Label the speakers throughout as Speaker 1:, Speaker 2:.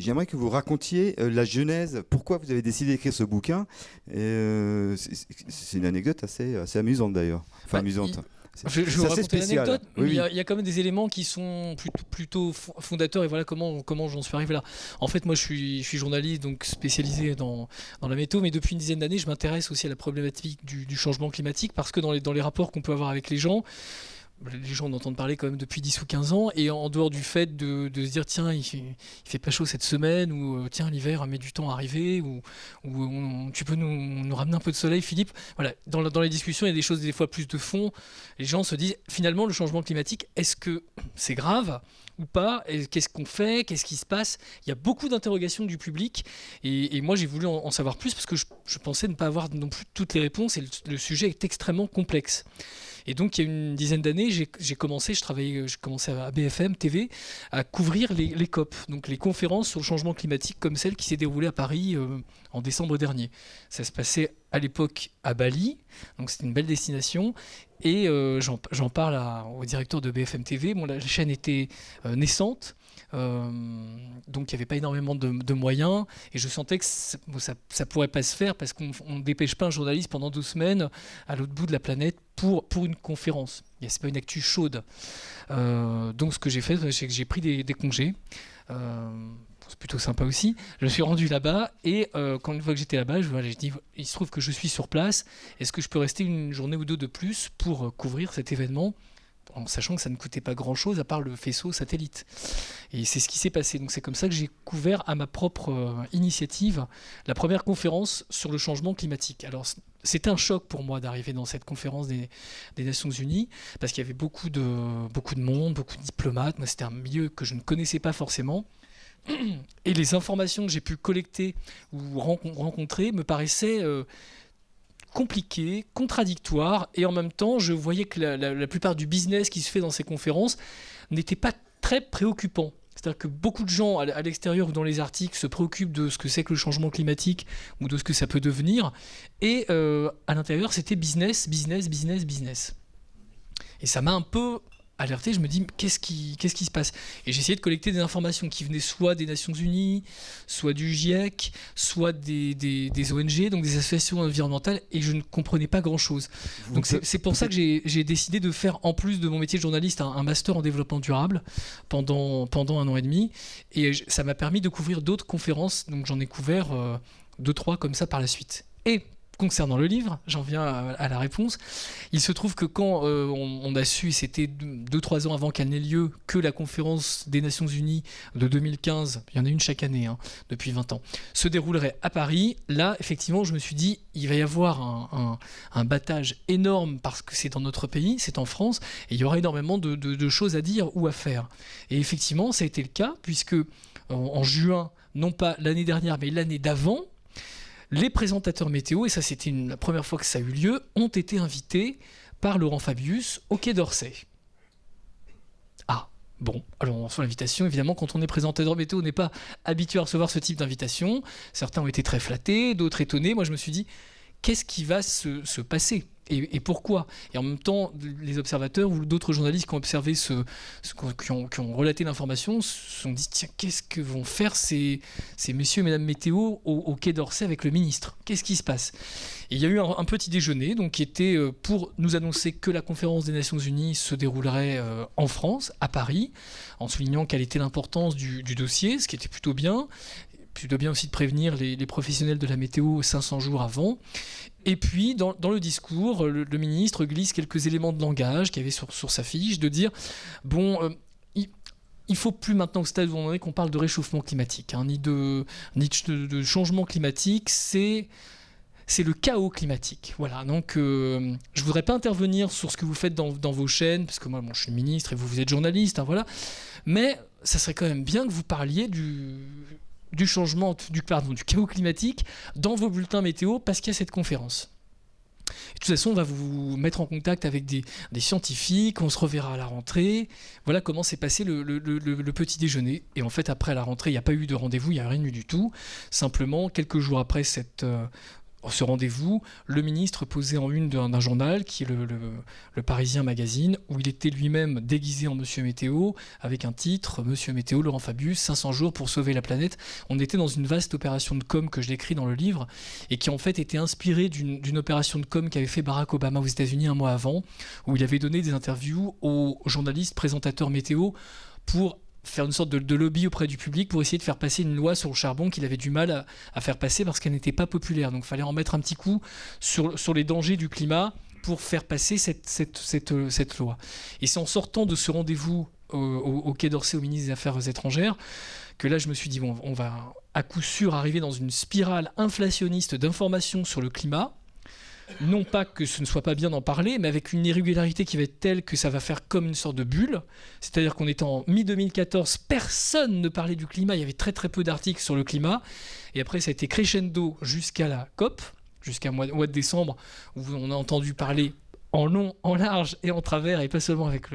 Speaker 1: j'aimerais que vous racontiez la genèse, pourquoi vous avez décidé d'écrire ce bouquin. C'est une anecdote assez amusante d'ailleurs. Enfin, amusante.
Speaker 2: Je vais vous raconter l'anecdote, mais
Speaker 1: oui.
Speaker 2: il y a quand même des éléments qui sont plutôt fondateurs, et voilà comment j'en suis arrivé là. En fait, moi je suis journaliste, donc spécialisé dans la météo, mais depuis une dizaine d'années, je m'intéresse aussi à la problématique du changement climatique, parce que dans les rapports qu'on peut avoir avec les gens en entendent parler quand même depuis 10 ou 15 ans, et en dehors du fait de se dire tiens, il fait pas chaud cette semaine, ou tiens, l'hiver met du temps à arriver, ou tu peux nous ramener un peu de soleil, Philippe. Voilà, dans les discussions, il y a des choses des fois plus de fond. Les gens se disent finalement, le changement climatique, est-ce que c'est grave ou pas? Et qu'est-ce qu'on fait? Qu'est-ce qui se passe? Il y a beaucoup d'interrogations du public, et moi j'ai voulu en savoir plus, parce que je pensais ne pas avoir non plus toutes les réponses, et le sujet est extrêmement complexe. Et donc, il y a une dizaine d'années, j'ai commencé à BFM TV à couvrir les COP, donc les conférences sur le changement climatique, comme celle qui s'est déroulée à Paris en décembre dernier. Ça se passait à l'époque à Bali, donc c'était une belle destination. Et j'en parle au directeur de BFM TV. Bon, la chaîne était naissante. Donc il n'y avait pas énormément de moyens, et je sentais que ça pourrait pas se faire, parce qu'on ne dépêche pas un journaliste pendant 2 semaines à l'autre bout de la planète pour une conférence. C'est pas une actu chaude. Donc ce que j'ai fait, c'est que j'ai pris des congés. C'est plutôt sympa aussi. Je me suis rendu là-bas, et une fois que j'étais là-bas, j'ai dit, il se trouve que je suis sur place, est-ce que je peux rester une journée ou deux de plus pour couvrir cet événement, en sachant que ça ne coûtait pas grand-chose à part le faisceau satellite. Et c'est ce qui s'est passé. Donc c'est comme ça que j'ai couvert à ma propre initiative la première conférence sur le changement climatique. Alors c'était un choc pour moi d'arriver dans cette conférence des Nations Unies, parce qu'il y avait beaucoup de monde, beaucoup de diplomates. Moi, c'était un milieu que je ne connaissais pas forcément. Et les informations que j'ai pu collecter ou rencontrer me paraissaient compliqué, contradictoire, et en même temps je voyais que la plupart du business qui se fait dans ces conférences n'était pas très préoccupant. C'est-à-dire que beaucoup de gens à l'extérieur ou dans les articles se préoccupent de ce que c'est que le changement climatique, ou de ce que ça peut devenir, et à l'intérieur c'était business. Et ça m'a un peu alerté, je me dis qu'est-ce qui se passe? Et j'ai essayé de collecter des informations qui venaient soit des Nations Unies, soit du GIEC, soit des ONG, donc des associations environnementales, et je ne comprenais pas grand-chose. Donc c'est pour ça que j'ai décidé de faire, en plus de mon métier de journaliste, un master en développement durable pendant 1 an et demi, et ça m'a permis de couvrir d'autres conférences, donc j'en ai couvert 2-3 comme ça par la suite. Et concernant le livre, j'en viens à la réponse. Il se trouve que quand on a su, c'était 2-3 ans avant qu'elle n'ait lieu, que la conférence des Nations Unies de 2015, il y en a une chaque année, depuis 20 ans, se déroulerait à Paris, là, effectivement, je me suis dit, il va y avoir un battage énorme, parce que c'est dans notre pays, c'est en France, et il y aura énormément de choses à dire ou à faire. Et effectivement, ça a été le cas, puisque en juin, non pas l'année dernière, mais l'année d'avant, les présentateurs météo, et ça c'était la première fois que ça a eu lieu, ont été invités par Laurent Fabius au Quai d'Orsay. Ah, bon, alors on reçoit l'invitation, évidemment, quand on est présentateur météo, on n'est pas habitué à recevoir ce type d'invitation. Certains ont été très flattés, d'autres étonnés. Moi je me suis dit, qu'est-ce qui va se passer ? Et pourquoi? Et en même temps, les observateurs ou d'autres journalistes qui ont observé qui ont relaté l'information se sont dit, tiens, qu'est-ce que vont faire ces messieurs et mesdames météo au Quai d'Orsay avec le ministre? Qu'est-ce qui se passe? Et il y a eu un petit déjeuner, donc, qui était pour nous annoncer que la conférence des Nations Unies se déroulerait en France, à Paris, en soulignant quelle était l'importance du dossier, ce qui était plutôt bien. Plutôt bien aussi de prévenir les professionnels de la météo 500 jours avant. Et puis, dans le discours, le ministre glisse quelques éléments de langage qu'il y avait sur sa fiche, de dire, bon, il faut plus maintenant, au stade où on en est, qu'on parle de réchauffement climatique, ni de changement climatique, c'est le chaos climatique. Voilà, donc je voudrais pas intervenir sur ce que vous faites dans vos chaînes, parce que moi, je suis ministre et vous êtes journaliste, voilà. Mais ça serait quand même bien que vous parliez du changement, du chaos climatique dans vos bulletins météo, parce qu'il y a cette conférence. Et de toute façon, on va vous mettre en contact avec des scientifiques, on se reverra à la rentrée. Voilà comment s'est passé le petit déjeuner. Et en fait, après la rentrée, il n'y a pas eu de rendez-vous, il n'y a rien eu du tout. Simplement, quelques jours après ce rendez-vous, le ministre posait en une d'un journal, qui est le Parisien Magazine, où il était lui-même déguisé en Monsieur Météo, avec un titre, Monsieur Météo, Laurent Fabius, 500 jours pour sauver la planète. On était dans une vaste opération de com que je décris dans le livre, et qui en fait était inspirée d'une opération de com qu'avait fait Barack Obama aux États-Unis un mois avant, où il avait donné des interviews aux journalistes, présentateurs météo, pour faire une sorte de lobby auprès du public pour essayer de faire passer une loi sur le charbon qu'il avait du mal à faire passer parce qu'elle n'était pas populaire. Donc il fallait en mettre un petit coup sur les dangers du climat pour faire passer cette loi. Et c'est en sortant de ce rendez-vous au Quai d'Orsay au ministre des Affaires étrangères que là je me suis dit, bon, on va à coup sûr arriver dans une spirale inflationniste d'informations sur le climat. Non pas que ce ne soit pas bien d'en parler, mais avec une irrégularité qui va être telle que ça va faire comme une sorte de bulle. C'est-à-dire qu'on était en mi-2014, personne ne parlait du climat, il y avait très très peu d'articles sur le climat. Et après, ça a été crescendo jusqu'à la COP, jusqu'à mois de décembre, où on a entendu parler en long, en large et en travers, et pas seulement avec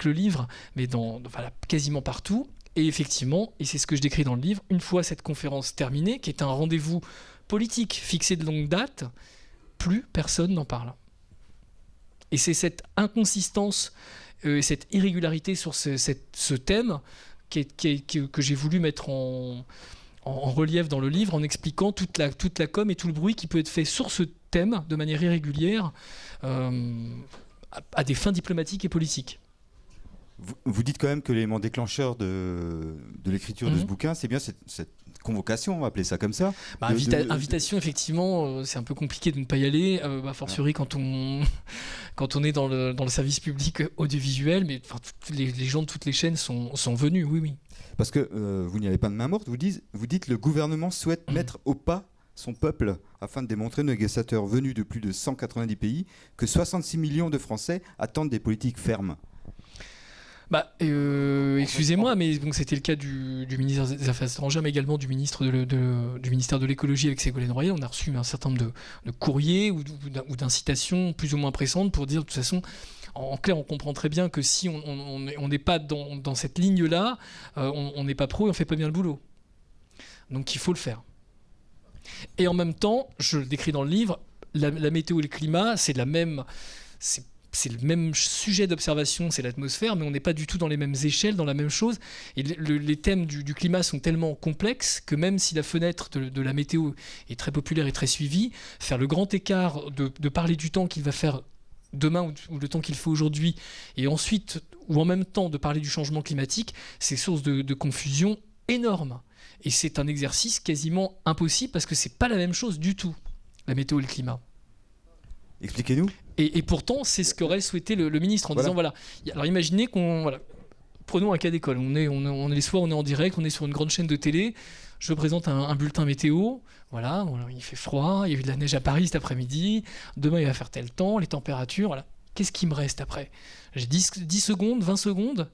Speaker 2: le livre, mais voilà, quasiment partout. Et effectivement, et c'est ce que je décris dans le livre, une fois cette conférence terminée, qui est un rendez-vous politique fixé de longue date, plus personne n'en parle. Et c'est cette inconsistance, cette irrégularité sur ce thème que j'ai voulu mettre en relief dans le livre, en expliquant toute la com et tout le bruit qui peut être fait sur ce thème de manière irrégulière à des fins diplomatiques et politiques.
Speaker 1: Vous dites quand même que l'élément déclencheur de l'écriture de ce bouquin, c'est bien cette convocation, on va appeler ça comme ça.
Speaker 2: Invitation, effectivement, c'est un peu compliqué de ne pas y aller, fortiori quand on est dans le service public audiovisuel, mais les gens de toutes les chaînes sont venus, oui.
Speaker 1: Parce que vous n'y avez pas de main morte, vous dites le gouvernement souhaite mettre au pas son peuple afin de démontrer aux négociateurs venus de plus de 190 pays que 66 millions de Français attendent des politiques fermes.
Speaker 2: Excusez-moi, mais donc c'était le cas du ministère des Affaires étrangères, mais également du ministre du ministère de l'écologie avec Ségolène Royal. On a reçu un certain nombre de courriers ou d'incitations plus ou moins pressantes pour dire de toute façon, en clair, on comprend très bien que si on n'est pas dans cette ligne-là, on n'est pas pro et on fait pas bien le boulot. Donc il faut le faire. Et en même temps, je le décris dans le livre, la météo et le climat, c'est le même sujet d'observation, c'est l'atmosphère, mais on n'est pas du tout dans les mêmes échelles, dans la même chose. Et les thèmes du climat sont tellement complexes que même si la fenêtre de la météo est très populaire et très suivie, faire le grand écart de parler du temps qu'il va faire demain ou le temps qu'il faut aujourd'hui, et ensuite, ou en même temps, de parler du changement climatique, c'est source de confusion énorme. Et c'est un exercice quasiment impossible parce que c'est pas la même chose du tout, la météo et le climat.
Speaker 1: Expliquez-nous.
Speaker 2: Et pourtant, c'est ce qu'aurait souhaité le ministre en disant voilà. Alors imaginez prenons un cas d'école. On est les soirs, on est en direct, on est sur une grande chaîne de télé. Je présente un bulletin météo. Voilà, il fait froid, il y a eu de la neige à Paris cet après-midi. Demain, il va faire tel temps, les températures. Voilà. Qu'est-ce qui me reste après ? J'ai 10 secondes, 20 secondes.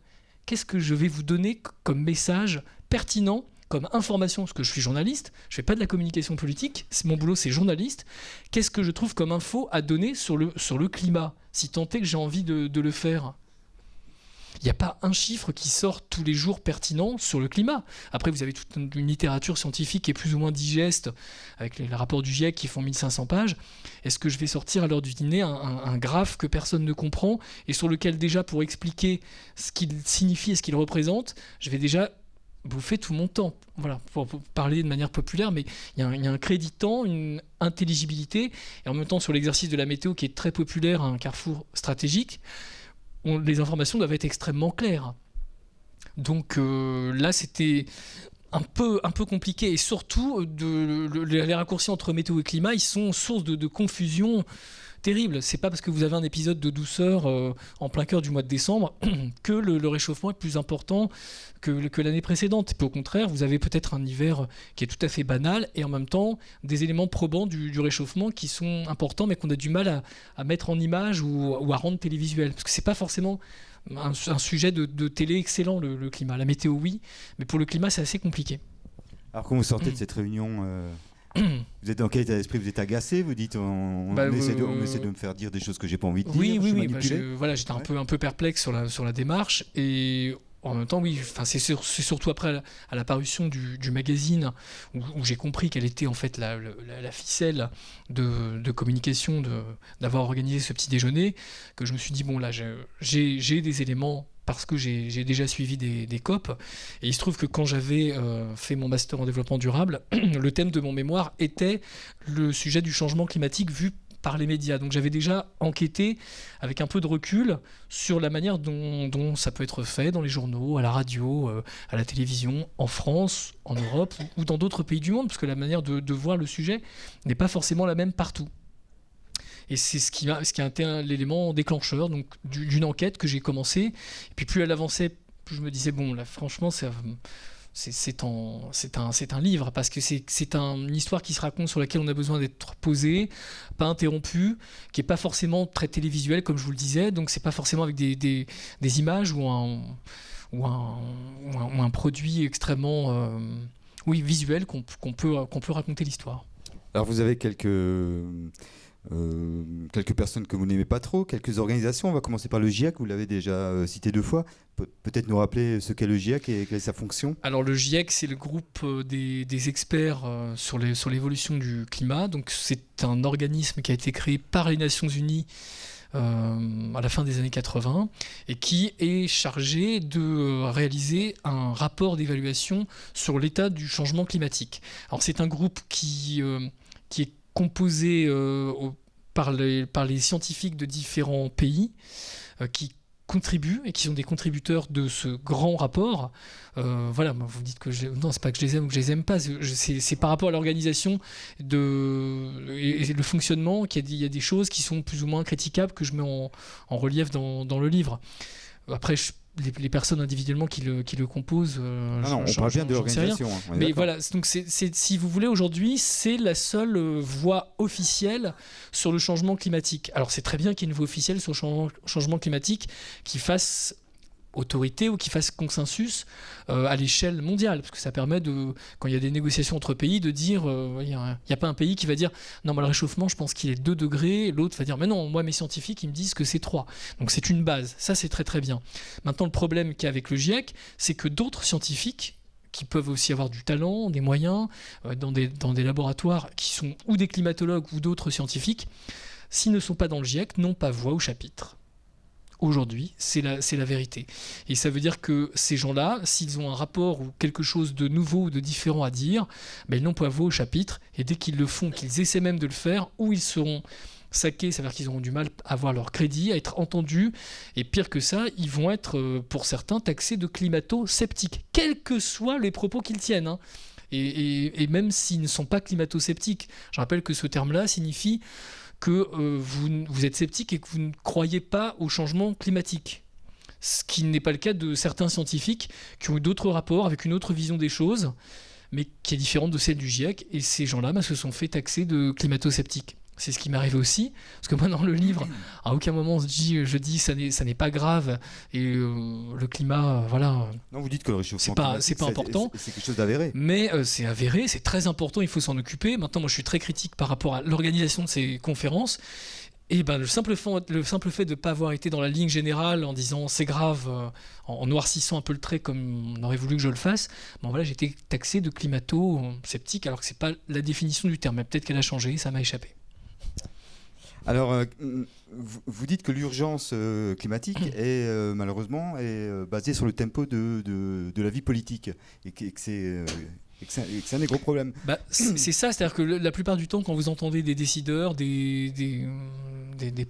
Speaker 2: Qu'est-ce que je vais vous donner comme message pertinent, comme information, parce que je suis journaliste, je fais pas de la communication politique, mon boulot c'est journaliste. Qu'est-ce que je trouve comme info à donner sur le climat, si tant est que j'ai envie de le faire ? Il n'y a pas un chiffre qui sort tous les jours pertinent sur le climat. Après, vous avez toute une littérature scientifique qui est plus ou moins digeste, avec les rapports du GIEC qui font 1500 pages. Est-ce que je vais sortir à l'heure du dîner un graphe que personne ne comprend et sur lequel déjà, pour expliquer ce qu'il signifie et ce qu'il représente, je vais déjà bouffer tout mon temps, voilà, pour parler de manière populaire, mais il y a un crédit temps, une intelligibilité, et en même temps sur l'exercice de la météo qui est très populaire à un carrefour stratégique, les informations doivent être extrêmement claires. Donc là, c'était un peu compliqué, et surtout les raccourcis entre météo et climat, ils sont source de confusion terrible. C'est pas parce que vous avez un épisode de douceur en plein cœur du mois de décembre que le réchauffement est plus important que l'année précédente. Puis au contraire, vous avez peut-être un hiver qui est tout à fait banal et en même temps des éléments probants du réchauffement qui sont importants mais qu'on a du mal à mettre en image ou à rendre télévisuel. Parce que c'est pas forcément un sujet de télé excellent, le climat. La météo, oui, mais pour le climat, c'est assez compliqué. Alors
Speaker 1: quand vous sortez de cette réunion... Vous êtes dans quel état d'esprit ? Vous êtes agacé ? Vous dites on essaie de me faire dire des choses que j'ai pas envie de dire.
Speaker 2: Oui. J'étais un peu perplexe sur la démarche et en même temps, oui, c'est surtout après à la parution du magazine où j'ai compris quelle était en fait la ficelle de communication d'avoir organisé ce petit déjeuner, que je me suis dit, bon là, j'ai des éléments parce que j'ai déjà suivi des COP, et il se trouve que quand j'avais fait mon master en développement durable, le thème de mon mémoire était le sujet du changement climatique vu par les médias. Donc j'avais déjà enquêté avec un peu de recul sur la manière dont ça peut être fait dans les journaux, à la radio, à la télévision, en France, en Europe ou dans d'autres pays du monde, parce que la manière de voir le sujet n'est pas forcément la même partout. Et c'est ce qui a été l'élément déclencheur donc, d'une enquête que j'ai commencée. Et puis plus elle avançait, plus je me disais, bon, là, franchement, c'est un livre, parce que c'est une histoire qui se raconte, sur laquelle on a besoin d'être posé, pas interrompu, qui n'est pas forcément très télévisuel, comme je vous le disais. Donc c'est pas forcément avec des images ou un produit extrêmement visuel qu'on peut raconter l'histoire.
Speaker 1: Alors vous avez quelques personnes que vous n'aimez pas trop, quelques organisations. On va commencer par le GIEC, vous l'avez déjà cité 2 fois. Peut-être nous rappeler ce qu'est le GIEC et quelle est sa fonction.
Speaker 2: Alors le GIEC, c'est le groupe des experts sur l'évolution du climat. Donc c'est un organisme qui a été créé par les Nations Unies à la fin des années 80 et qui est chargé de réaliser un rapport d'évaluation sur l'état du changement climatique. Alors c'est un groupe qui est composé par les scientifiques de différents pays qui contribuent et qui sont des contributeurs de ce grand rapport. Voilà, vous me dites que non, c'est pas que je les aime ou que je les aime pas, c'est par rapport à l'organisation et le fonctionnement qu'il y a des choses qui sont plus ou moins critiquables que je mets en relief dans le livre. Après, les personnes individuellement qui le composent,
Speaker 1: on parle bien de l'organisation.
Speaker 2: Mais voilà, donc si vous voulez, aujourd'hui, c'est la seule voie officielle sur le changement climatique. Alors c'est très bien qu'il y ait une voie officielle sur le changement climatique qui fasse autorité ou qui fasse consensus à l'échelle mondiale, parce que ça permet quand il y a des négociations entre pays, de dire, il n'y a pas un pays qui va dire non, le réchauffement, je pense qu'il est 2 degrés, l'autre va dire mais non, moi mes scientifiques ils me disent que c'est 3. Donc c'est une base, ça c'est très très bien. Maintenant le problème qu'il y a avec le GIEC, c'est que d'autres scientifiques qui peuvent aussi avoir du talent, des moyens, dans des laboratoires qui sont ou des climatologues ou d'autres scientifiques, s'ils ne sont pas dans le GIEC, n'ont pas voix au chapitre. Aujourd'hui, c'est la vérité. Et ça veut dire que ces gens-là, s'ils ont un rapport ou quelque chose de nouveau ou de différent à dire, ils n'ont pas voix au chapitre. Et dès qu'ils le font, qu'ils essaient même de le faire, ou ils seront saqués, ça veut dire qu'ils auront du mal à avoir leur crédit, à être entendus. Et pire que ça, ils vont être, pour certains, taxés de climato-sceptiques, quels que soient les propos qu'ils tiennent. Hein. Et même s'ils ne sont pas climato-sceptiques. Je rappelle que ce terme-là signifie que vous êtes sceptique et que vous ne croyez pas au changement climatique. Ce qui n'est pas le cas de certains scientifiques qui ont eu d'autres rapports avec une autre vision des choses, mais qui est différente de celle du GIEC, et ces gens-là se sont fait taxer de climato-sceptiques. C'est ce qui m'est arrivé aussi, parce que moi dans le livre, à aucun moment je dis ça n'est pas grave, et le climat, voilà.
Speaker 1: Non, vous dites que le réchauffement
Speaker 2: c'est pas important.
Speaker 1: C'est quelque chose d'avéré.
Speaker 2: Mais c'est avéré, c'est très important, il faut s'en occuper. Maintenant, moi je suis très critique par rapport à l'organisation de ces conférences. Et le simple fait de ne pas avoir été dans la ligne générale en disant c'est grave, en noircissant un peu le trait comme on aurait voulu que je le fasse, j'ai été taxé de climato-sceptique, alors que c'est pas la définition du terme. Mais peut-être qu'elle a changé, ça m'a échappé.
Speaker 1: Alors, vous dites que l'urgence climatique est malheureusement basée sur le tempo de la vie politique et que c'est un des gros problèmes.
Speaker 2: C'est ça, c'est-à-dire que la plupart du temps, quand vous entendez des décideurs, des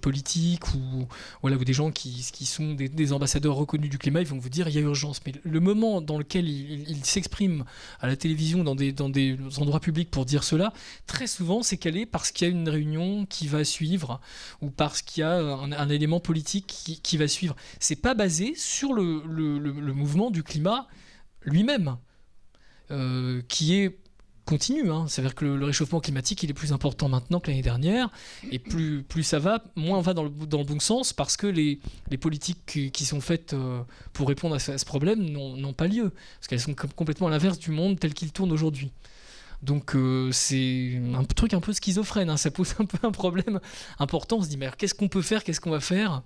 Speaker 2: politiques ou des gens qui sont des ambassadeurs reconnus du climat, ils vont vous dire il y a urgence. Mais le moment dans lequel ils s'expriment à la télévision, dans des endroits publics pour dire cela, très souvent c'est calé parce qu'il y a une réunion qui va suivre ou parce qu'il y a un élément politique qui va suivre. C'est pas basé sur le mouvement du climat lui-même. Qui est continu. C'est-à-dire que le réchauffement climatique, il est plus important maintenant que l'année dernière, et plus ça va, moins on va dans le bon sens, parce que les politiques qui sont faites pour répondre à ce problème n'ont pas lieu, parce qu'elles sont complètement à l'inverse du monde tel qu'il tourne aujourd'hui. Donc c'est un truc un peu schizophrène, ça pose un peu un problème important. On se dit mais alors, qu'est-ce qu'on peut faire, qu'est-ce qu'on va faire ?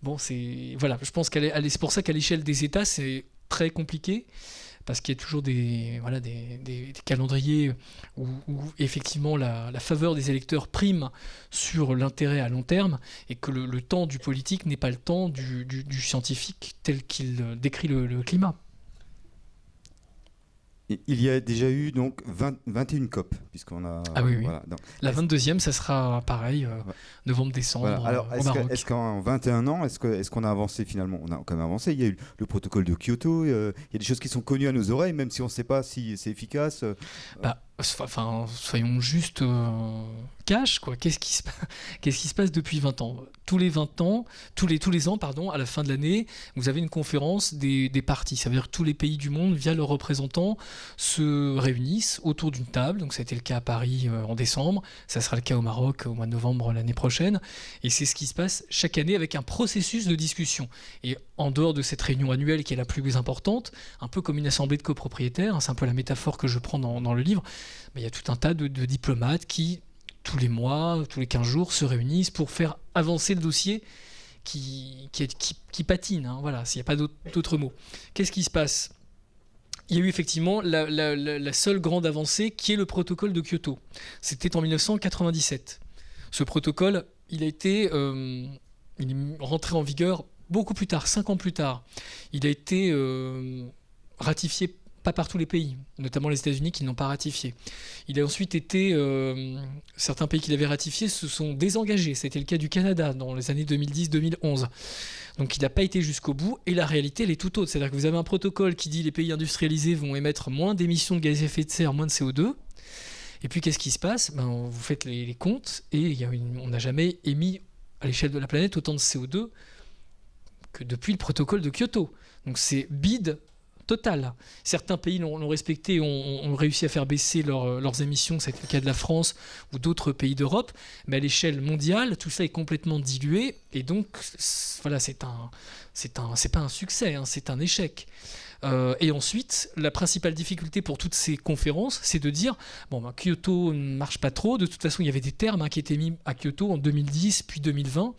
Speaker 2: Bon, je pense c'est pour ça qu'à l'échelle des États, c'est très compliqué, parce qu'il y a toujours des calendriers où effectivement la faveur des électeurs prime sur l'intérêt à long terme, et que le temps du politique n'est pas le temps du scientifique tel qu'il décrit le climat.
Speaker 1: Il y a déjà eu donc 21 COP, puisqu'on a...
Speaker 2: Ah oui, oui.
Speaker 1: Voilà,
Speaker 2: la 22e, ça sera pareil, novembre-décembre,
Speaker 1: voilà. Alors,
Speaker 2: au Maroc.
Speaker 1: est-ce qu'en 21 ans, est-ce qu'on a avancé finalement? On a quand même avancé. Il y a eu le protocole de Kyoto, il y a des choses qui sont connues à nos oreilles, même si on ne sait pas si c'est efficace.
Speaker 2: Enfin, soyons juste cash, quoi. Qu'est-ce qui se passe depuis 20 ans? Tous les 20 ans, tous les ans, pardon, à la fin de l'année, vous avez une conférence des parties. Ça veut dire que tous les pays du monde, via leurs représentants, se réunissent autour d'une table. Donc, ça a été le cas à Paris en décembre. Ça sera le cas au Maroc au mois de novembre l'année prochaine. Et c'est ce qui se passe chaque année avec un processus de discussion. Et en dehors de cette réunion annuelle qui est la plus importante, un peu comme une assemblée de copropriétaires, hein, c'est un peu la métaphore que je prends dans le livre, il y a tout un tas de diplomates qui, tous les mois, tous les 15 jours, se réunissent pour faire avancer le dossier qui patine. Hein, voilà, s'il n'y a pas d'autres mots. Qu'est-ce qui se passe? Il y a eu effectivement la seule grande avancée qui est le protocole de Kyoto. C'était en 1997. Ce protocole, il est rentré en vigueur beaucoup plus tard, 5 ans plus tard. Il a été ratifié pas par tous les pays, notamment les États-Unis qui ne l'ont pas ratifié. Il a ensuite été... certains pays qui l'avaient ratifié se sont désengagés. C'était le cas du Canada dans les années 2010-2011. Donc il n'a pas été jusqu'au bout, et la réalité, elle est tout autre. C'est-à-dire que vous avez un protocole qui dit que les pays industrialisés vont émettre moins d'émissions de gaz à effet de serre, moins de CO2. Et puis qu'est-ce qui se passe? Vous faites les comptes, et on n'a jamais émis à l'échelle de la planète autant de CO2 que depuis le protocole de Kyoto. Donc c'est bide total. Certains pays l'ont respecté, ont réussi à faire baisser leurs émissions, c'est le cas de la France ou d'autres pays d'Europe, mais à l'échelle mondiale, tout ça est complètement dilué, et donc voilà, c'est pas un succès, hein, c'est un échec. Et ensuite, la principale difficulté pour toutes ces conférences, c'est de dire Kyoto ne marche pas trop. De toute façon, il y avait des termes qui étaient mis à Kyoto en 2010 puis 2020.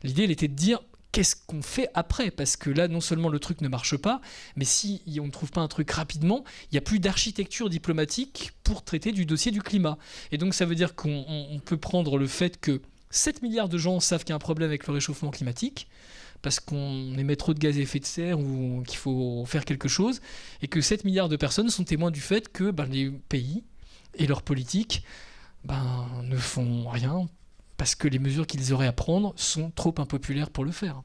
Speaker 2: L'idée, elle était de dire qu'est-ce qu'on fait après? Parce que là, non seulement le truc ne marche pas, mais si on ne trouve pas un truc rapidement, il n'y a plus d'architecture diplomatique pour traiter du dossier du climat. Et donc, ça veut dire qu'on peut prendre le fait que 7 milliards de gens savent qu'il y a un problème avec le réchauffement climatique, parce qu'on émet trop de gaz à effet de serre ou qu'il faut faire quelque chose, et que 7 milliards de personnes sont témoins du fait que les pays et leurs politiques ne font rien, parce que les mesures qu'ils auraient à prendre sont trop impopulaires pour le faire.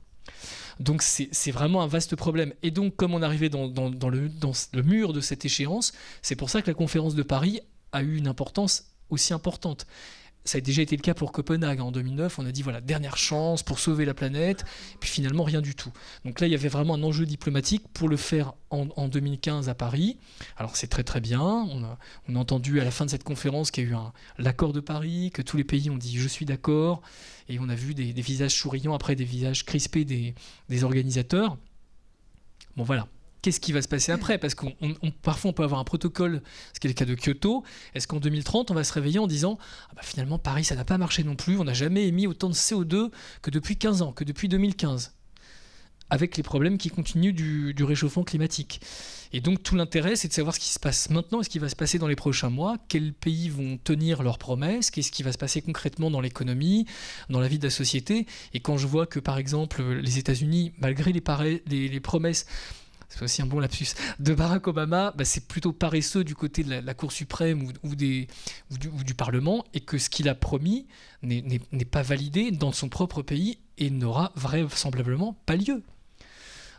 Speaker 2: Donc c'est vraiment un vaste problème. Et donc, comme on arrivait dans le mur de cette échéance, c'est pour ça que la conférence de Paris a eu une importance aussi importante. Ça a déjà été le cas pour Copenhague en 2009. On a dit voilà, dernière chance pour sauver la planète, et puis finalement rien du tout. Donc là, il y avait vraiment un enjeu diplomatique pour le faire en 2015 à Paris. Alors c'est très très bien. On a entendu à la fin de cette conférence qu'il y a eu l'accord de Paris, que tous les pays ont dit je suis d'accord, et on a vu des visages souriants après des visages crispés des organisateurs. Bon voilà. Qu'est-ce qui va se passer après? Parce qu'on parfois on peut avoir un protocole, ce qui est le cas de Kyoto. Est-ce qu'en 2030 on va se réveiller en disant finalement Paris ça n'a pas marché non plus, on n'a jamais émis autant de CO2 que depuis 15 ans, que depuis 2015, avec les problèmes qui continuent du réchauffement climatique. Et donc tout l'intérêt, c'est de savoir ce qui se passe maintenant et ce qui va se passer dans les prochains mois, quels pays vont tenir leurs promesses, qu'est-ce qui va se passer concrètement dans l'économie, dans la vie de la société. Et quand je vois que par exemple les États-Unis, malgré les promesses, c'est aussi un bon lapsus, de Barack Obama, c'est plutôt paresseux du côté de la Cour suprême ou du Parlement, et que ce qu'il a promis n'est pas validé dans son propre pays et n'aura vraisemblablement pas lieu.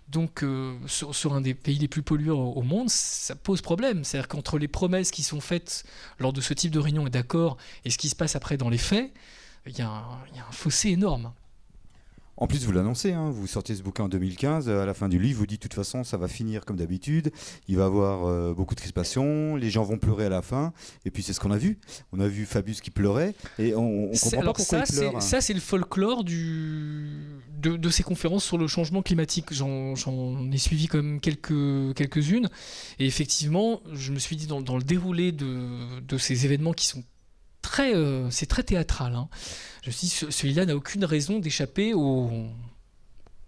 Speaker 2: Donc sur un des pays les plus pollueurs au monde, ça pose problème. C'est-à-dire qu'entre les promesses qui sont faites lors de ce type de réunion et d'accord, et ce qui se passe après dans les faits, il y a un fossé énorme.
Speaker 1: En plus, vous l'annoncez, vous sortez ce bouquin en 2015, à la fin du livre, vous dites de toute façon, ça va finir comme d'habitude, il va y avoir beaucoup de crispation, les gens vont pleurer à la fin, et puis c'est ce qu'on a vu. On a vu Fabius qui pleurait, et on ne comprend pas pourquoi il pleure.
Speaker 2: Ça, c'est le folklore de ces conférences sur le changement climatique. J'en ai suivi quand même quelques-unes, et effectivement, je me suis dit dans le déroulé de ces événements qui sont c'est très théâtral. Je me suis dit, celui-là n'a aucune raison d'échapper au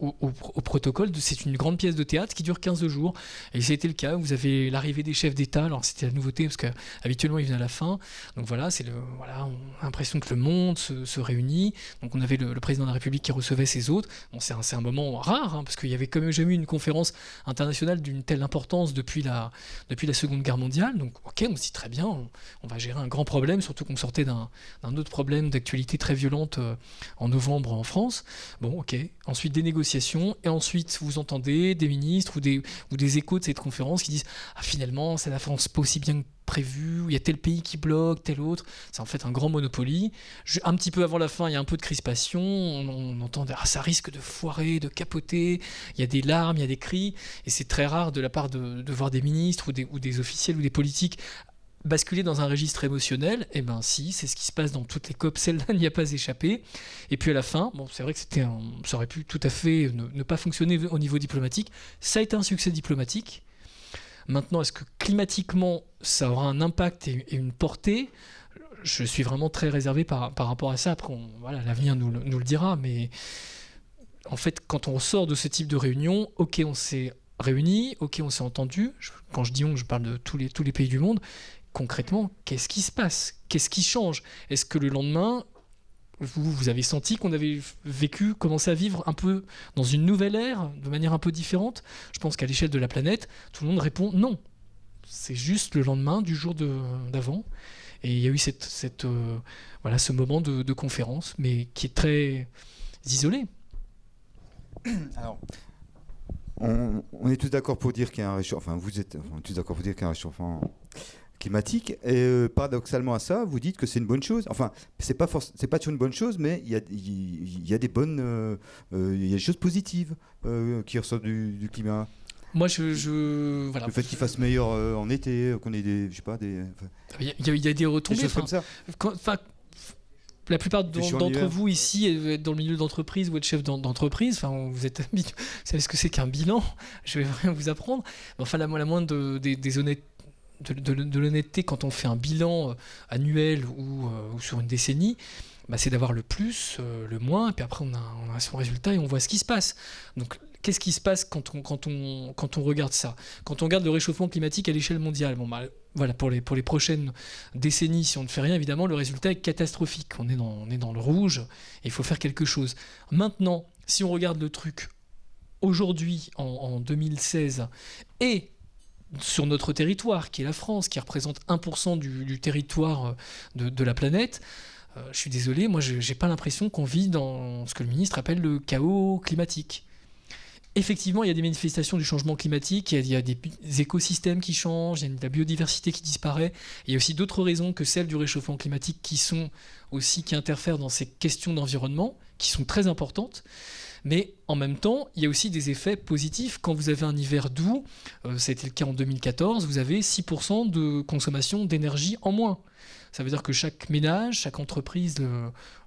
Speaker 2: au protocole. C'est une grande pièce de théâtre qui dure 15 jours. Et c'était le cas. Vous avez l'arrivée des chefs d'État. Alors c'était la nouveauté parce qu'habituellement ils venaient à la fin. Donc voilà, on a l'impression que le monde se réunit. Donc on avait le président de la République qui recevait ses hôtes. Bon, c'est un moment rare parce qu'il y avait quand même jamais eu une conférence internationale d'une telle importance depuis la Seconde Guerre mondiale. Donc ok, on se dit très bien, on va gérer un grand problème, surtout qu'on sortait d'un autre problème d'actualité très violente en novembre en France. Bon ok, ensuite des négociations, et ensuite vous entendez des ministres ou des échos de cette conférence qui disent finalement ça n'avance pas aussi bien que prévu, il y a tel pays qui bloque, tel autre, c'est en fait un grand Monopoly. Un petit peu avant la fin, il y a un peu de crispation, on entend ça risque de foirer, de capoter, il y a des larmes, il y a des cris, et c'est très rare de la part de voir des ministres ou des officiels ou des politiques basculer dans un registre émotionnel. Eh ben si, c'est ce qui se passe dans toutes les COP, celle-là n'y a pas échappé. Et puis à la fin, bon, c'est vrai que ça aurait pu tout à fait ne pas fonctionner au niveau diplomatique. Ça a été un succès diplomatique. Maintenant, est-ce que climatiquement, ça aura un impact et une portée ? Je suis vraiment très réservé par rapport à ça. Après, l'avenir nous le dira. Mais en fait, quand on sort de ce type de réunion, ok, on s'est réunis, ok, on s'est entendu. Quand je dis on, je parle de tous les pays du monde. Concrètement, qu'est-ce qui se passe ? Qu'est-ce qui change ? Est-ce que le lendemain, vous avez senti qu'on avait commencé à vivre un peu dans une nouvelle ère, de manière un peu différente ? Je pense qu'à l'échelle de la planète, tout le monde répond non. C'est juste le lendemain du jour d'avant. Et il y a eu ce moment de conférence, mais qui est très isolé.
Speaker 1: Alors, on est tous d'accord pour dire qu'il y a un réchauffement. Enfin, on est tous d'accord pour dire qu'il y a un réchauffement climatique, et paradoxalement à ça, vous dites que c'est une bonne chose. Enfin, c'est pas toujours une bonne chose, mais il y a des bonnes, il y a des choses positives qui ressortent du climat.
Speaker 2: Moi, voilà.
Speaker 1: Le fait qu'il fasse meilleur en été, qu'on ait des, je sais pas, des.
Speaker 2: Il y a des retombées.
Speaker 1: Des choses comme ça.
Speaker 2: La plupart d'entre vous ici êtes dans le milieu d'entreprise ou êtes chef d'entreprise. Enfin, vous savez ce que c'est qu'un bilan. Je vais rien vous apprendre. Enfin, la moindre des honnêtetés. De l'honnêteté quand on fait un bilan annuel ou sur une décennie, c'est d'avoir le plus, le moins, et puis après on a son résultat et on voit ce qui se passe. Donc qu'est-ce qui se passe quand on regarde ça ? Quand on regarde le réchauffement climatique à l'échelle mondiale, voilà, pour les prochaines décennies, si on ne fait rien, évidemment, le résultat est catastrophique. On est dans le rouge et il faut faire quelque chose. Maintenant, si on regarde le truc aujourd'hui, en 2016, et sur notre territoire, qui est la France, qui représente 1% du territoire de la planète, je suis désolé, moi je n'ai pas l'impression qu'on vit dans ce que le ministre appelle le chaos climatique. Effectivement, il y a des manifestations du changement climatique, il y a des écosystèmes qui changent, il y a de la biodiversité qui disparaît. Il y a aussi d'autres raisons que celles du réchauffement climatique qui interfèrent dans ces questions d'environnement, qui sont très importantes. Mais en même temps, il y a aussi des effets positifs. Quand vous avez un hiver doux, ça a été le cas en 2014, vous avez 6% de consommation d'énergie en moins. Ça veut dire que chaque ménage, chaque entreprise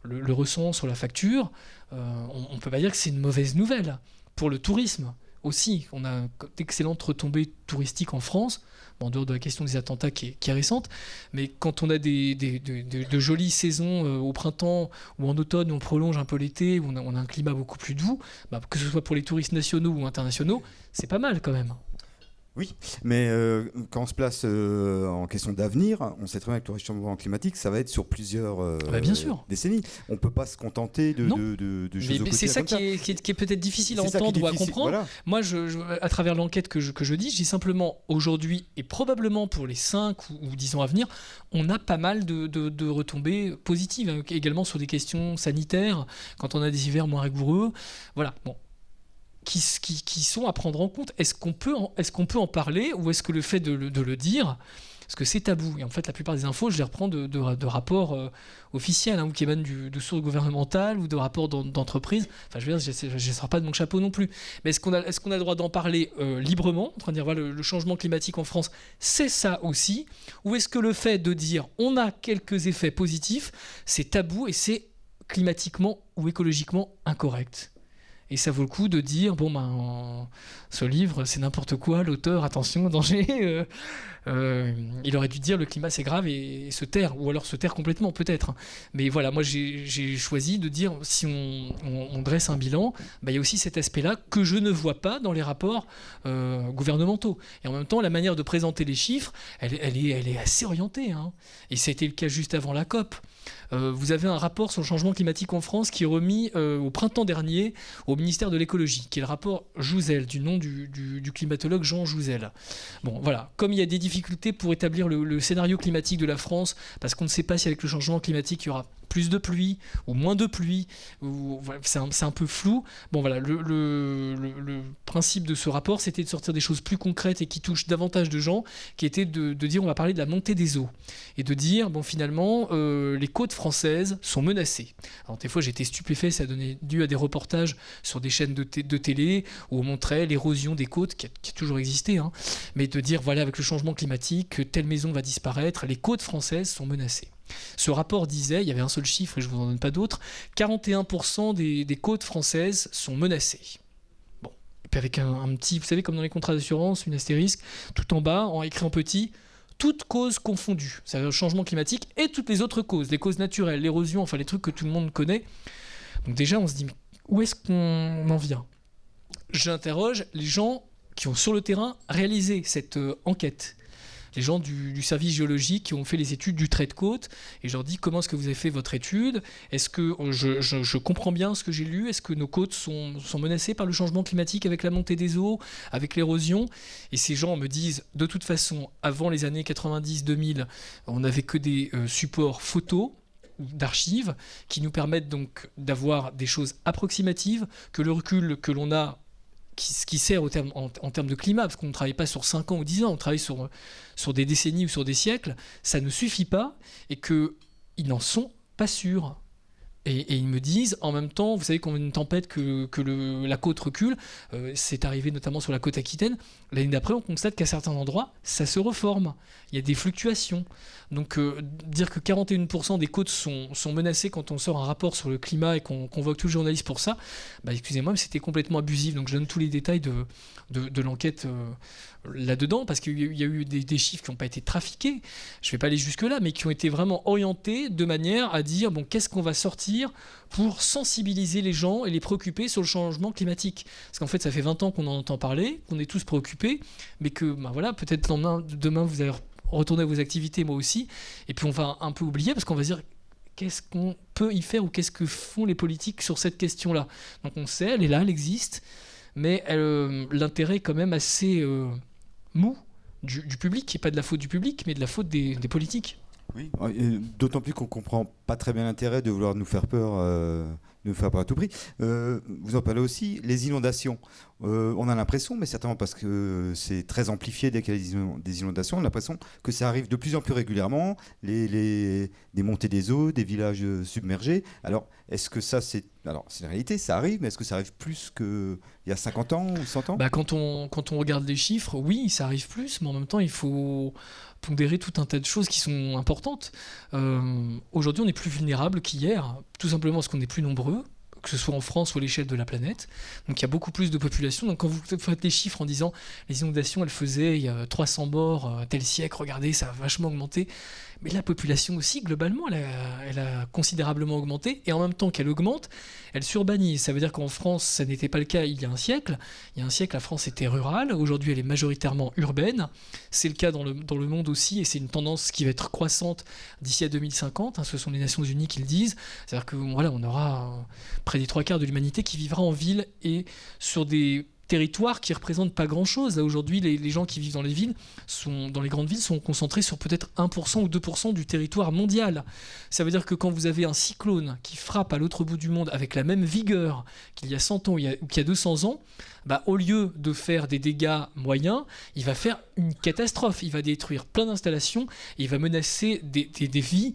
Speaker 2: le ressent sur la facture. On ne peut pas dire que c'est une mauvaise nouvelle. Pour le tourisme aussi, on a d'excellentes retombées touristiques en France, en dehors de la question des attentats qui est récente, mais quand on a de jolies saisons au printemps ou en automne, où on prolonge un peu l'été, où on a un climat beaucoup plus doux, que ce soit pour les touristes nationaux ou internationaux, c'est pas mal quand même.
Speaker 1: Oui, mais quand on se place en question d'avenir, on sait très bien que le réchauffement climatique, ça va être sur plusieurs
Speaker 2: bien sûr.
Speaker 1: décennies. On ne peut pas se contenter de choses
Speaker 2: mais c'est ça qui est peut-être difficile à entendre ou à comprendre. Voilà. Moi, à travers l'enquête que je dis simplement aujourd'hui, et probablement pour les 5 ou 10 ans à venir, on a pas mal de retombées positives, également sur des questions sanitaires, quand on a des hivers moins rigoureux. Voilà, bon. Qui sont à prendre en compte. Est-ce qu'on peut en parler, ou est-ce que le fait de le dire, parce que c'est tabou, et en fait la plupart des infos je les reprends de rapports officiels, ou qui émanent de sources gouvernementales ou de rapports d'entreprises. Enfin je veux dire, je ne sors pas de mon chapeau non plus, mais est-ce qu'on a le droit d'en parler librement, en train de dire voilà, le changement climatique en France c'est ça aussi, ou est-ce que le fait de dire on a quelques effets positifs c'est tabou et c'est climatiquement ou écologiquement incorrect? Et ça vaut le coup de dire, ce livre, c'est n'importe quoi, l'auteur, attention, danger. Il aurait dû dire le climat c'est grave et se taire, ou alors se taire complètement peut-être. Mais voilà, moi j'ai choisi de dire, si on dresse un bilan, il y a aussi cet aspect-là que je ne vois pas dans les rapports gouvernementaux. Et en même temps, la manière de présenter les chiffres, elle est assez orientée. Hein. Et ça a été le cas juste avant la COP. Vous avez un rapport sur le changement climatique en France qui est remis au printemps dernier au ministère de l'écologie, qui est le rapport Jouzel, du nom du climatologue Jean Jouzel. Bon, voilà. Comme il y a des difficultés pour établir le scénario climatique de la France, parce qu'on ne sait pas si avec le changement climatique il y aura plus de pluie ou moins de pluie, c'est un peu flou. Bon voilà, le principe de ce rapport, c'était de sortir des choses plus concrètes et qui touchent davantage de gens, qui était de dire on va parler de la montée des eaux et de dire finalement les côtes françaises sont menacées. Alors des fois j'étais stupéfait, ça a donné lieu à des reportages sur des chaînes de télé où on montrait l'érosion des côtes qui a toujours existé, hein, mais de dire voilà avec le changement climatique telle maison va disparaître, les côtes françaises sont menacées. Ce rapport disait, il y avait un seul chiffre et je ne vous en donne pas d'autres, 41% des côtes françaises sont menacées. Bon. Et puis avec un petit, vous savez, comme dans les contrats d'assurance, une astérisque, tout en bas, écrit en petit, toutes causes confondues. C'est-à-dire le changement climatique et toutes les autres causes, les causes naturelles, l'érosion, enfin les trucs que tout le monde connaît. Donc déjà, on se dit, où est-ce qu'on en vient ? J'interroge les gens qui ont sur le terrain réalisé cette enquête. Les gens du service géologique qui ont fait les études du trait de côte, et je leur dis comment est-ce que vous avez fait votre étude, est-ce que je comprends bien ce que j'ai lu, est-ce que nos côtes sont menacées par le changement climatique avec la montée des eaux, avec l'érosion, et ces gens me disent de toute façon avant les années 90-2000 on n'avait que des supports photos d'archives qui nous permettent donc d'avoir des choses approximatives, que le recul que l'on a qui sert en termes de climat, parce qu'on ne travaille pas sur 5 ans ou 10 ans, on travaille sur des décennies ou sur des siècles, ça ne suffit pas, et qu'ils n'en sont pas sûrs. Et ils me disent, en même temps, vous savez qu'on a une tempête que la côte recule, c'est arrivé notamment sur la côte aquitaine, l'année d'après on constate qu'à certains endroits, ça se reforme, il y a des fluctuations. Donc dire que 41% des côtes sont menacées quand on sort un rapport sur le climat et qu'on convoque tous les journalistes pour ça, excusez-moi, mais c'était complètement abusif. Donc je donne tous les détails de l'enquête là-dedans, parce qu'il y a eu des chiffres qui n'ont pas été trafiqués, je ne vais pas aller jusque-là, mais qui ont été vraiment orientés de manière à dire, qu'est-ce qu'on va sortir pour sensibiliser les gens et les préoccuper sur le changement climatique. Parce qu'en fait, ça fait 20 ans qu'on en entend parler, qu'on est tous préoccupés, mais que, peut-être demain, vous allez retourner à vos activités, moi aussi, et puis on va un peu oublier, parce qu'on va se dire, qu'est-ce qu'on peut y faire, ou qu'est-ce que font les politiques sur cette question-là. Donc on sait, elle est là, elle existe, mais l'intérêt est quand même assez mou du public, et pas de la faute du public, mais de la faute des politiques.
Speaker 1: Oui, d'autant plus qu'on ne comprend pas très bien l'intérêt de vouloir nous faire peur à tout prix. Vous en parlez aussi, les inondations. On a l'impression, mais certainement parce que c'est très amplifié dès qu'il y a des inondations, on a l'impression que ça arrive de plus en plus régulièrement, des montées des eaux, des villages submergés. Alors, est-ce que ça, c'est une réalité, ça arrive, mais est-ce que ça arrive plus qu'il y a 50 ans ou 100 ans ?
Speaker 2: Quand on regarde les chiffres, oui, ça arrive plus, mais en même temps, il faut pondérer tout un tas de choses qui sont importantes. Aujourd'hui, on est plus vulnérable qu'hier, tout simplement parce qu'on est plus nombreux, que ce soit en France ou à l'échelle de la planète. Donc il y a beaucoup plus de population. Donc quand vous faites les chiffres en disant les inondations, elles faisaient il y a 300 morts tel siècle, regardez, ça a vachement augmenté. Mais la population aussi, globalement, elle a considérablement augmenté. Et en même temps qu'elle augmente, elle s'urbanise. Ça veut dire qu'en France, ça n'était pas le cas il y a un siècle. Il y a un siècle, la France était rurale. Aujourd'hui, elle est majoritairement urbaine. C'est le cas dans le monde aussi. Et c'est une tendance qui va être croissante d'ici à 2050. Ce sont les Nations Unies qui le disent. C'est-à-dire qu'on aura près des 3/4 de l'humanité qui vivra en ville et sur des territoires qui ne représentent pas grand-chose. Là, aujourd'hui, les gens qui vivent dans les grandes villes sont concentrés sur peut-être 1% ou 2% du territoire mondial. Ça veut dire que quand vous avez un cyclone qui frappe à l'autre bout du monde avec la même vigueur qu'il y a 100 ans ou qu'il y a 200 ans, au lieu de faire des dégâts moyens, il va faire une catastrophe. Il va détruire plein d'installations et il va menacer des vies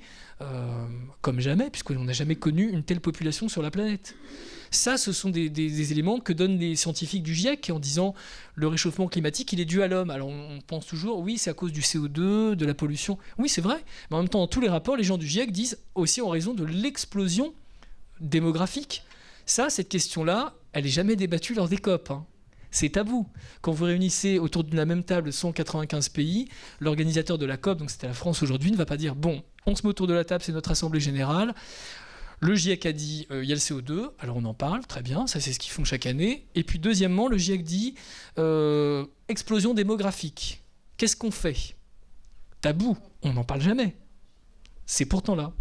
Speaker 2: comme jamais, puisqu'on n'a jamais connu une telle population sur la planète. Ça, ce sont des éléments que donnent les scientifiques du GIEC en disant le réchauffement climatique, il est dû à l'homme. Alors on pense toujours, oui, c'est à cause du CO2, de la pollution. Oui, c'est vrai. Mais en même temps, dans tous les rapports, les gens du GIEC disent aussi en raison de l'explosion démographique. Ça, cette question-là, elle n'est jamais débattue lors des COP. Hein. C'est tabou. Quand vous réunissez autour de la même table 195 pays, l'organisateur de la COP, donc c'était la France aujourd'hui, ne va pas dire « Bon, on se met autour de la table, c'est notre assemblée générale. Le GIEC a dit il y a le CO2, alors on en parle, très bien, ça c'est ce qu'ils font chaque année. Et puis deuxièmement, le GIEC dit explosion démographique. Qu'est-ce qu'on fait ? Tabou, on n'en parle jamais. C'est pourtant là.